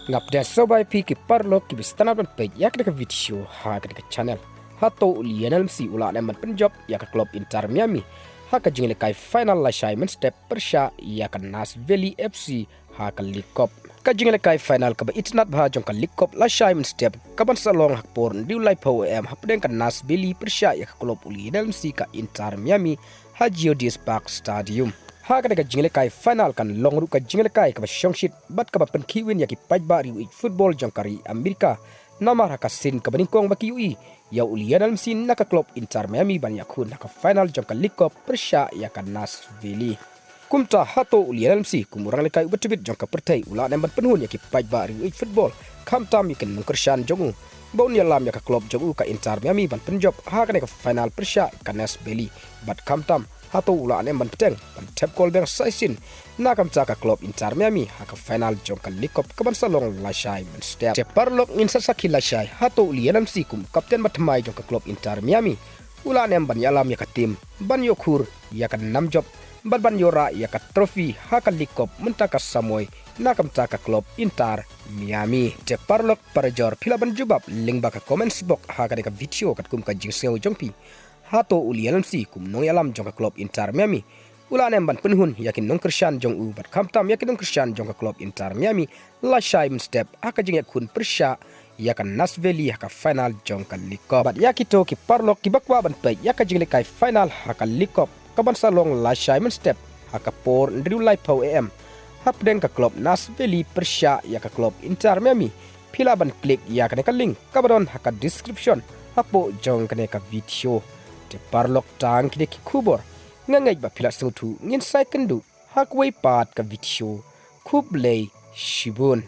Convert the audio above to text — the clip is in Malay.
ngap dia sobai pi ki parlo ki bistana ban page yak de video ha ka de channel ha to Lionel Messi ula ne man penjob ya ka club Inter Miami ha ka jingle kai final lashai mynstep persha ya ka Nashville FC ha ka League Cup ka jingle kai final ka ba itnat bha jong ka League Cup lashai mynstep ka ban salong hak por diu lai po em ha pden ka Nashville persha ya ka club Lionel Messi ka Inter Miami ha Geodis Park Stadium ha ka daga jingle kai final kan long ru ka jingle kai ka shongshit bat ka pen kiwin ya ki pajba ri football jangkari Amerika namar ha ka sin ka baning kong ba ki ui ya Lionel Messi na ka club Inter Miami ban ya khun na ka final jangka League Cup persha ya ka Nashville kumta hato Lionel Messi kumurang le kai ubetbit jangka pertai ula ne ban penhun ya ki pajba ri football kam tam yakin mengkershan jongu baun ya lam ya ka club jongu ka Inter Miami ban penjob ha ka ka final persha ka Nashville bat kam tam hato ula ne ban peteng ban tap kol beng saisin na kam ka club Inter Miami ha ka final jong ka League Cup ka ban salong lashai mynstep te parlok in sasaki lashai hato Lionel Messi kum kapten matmai jong ka club Inter Miami ula ne ban yalam ya ka tim ban yokur ya ka nam job ban yora ya ka trophy ha ka League Cup menta ka samoy na kam ka club Inter Miami te parlok parajor pila ban jubab link ba ka comments box ha ka de ka video kat kum ka jingseo jongpi hato Lionel Messi kum nong yalam jong ka club Inter Miami ula ne ban penhun yakin nong Christian jong u bat kamtam yakin nong Christian jong ka club Inter Miami lashai mynstep aka jing yakun persha yakan Nashville ka final jong ka League Cup bat yakito ki parlok ki bakwa ban pe yaka jing kai final ka League Cup ka ban salong lashai mynstep aka por ndriu lai pau am hapden ka club Nashville persha yaka club Inter Miami pila ban klik yakan ka link kabadon haka description hapo jong kane ka video te parlok tang kide ki kubor ngangai ba pila sautu ngin sai kendu hakwei pat ka video kublei shibun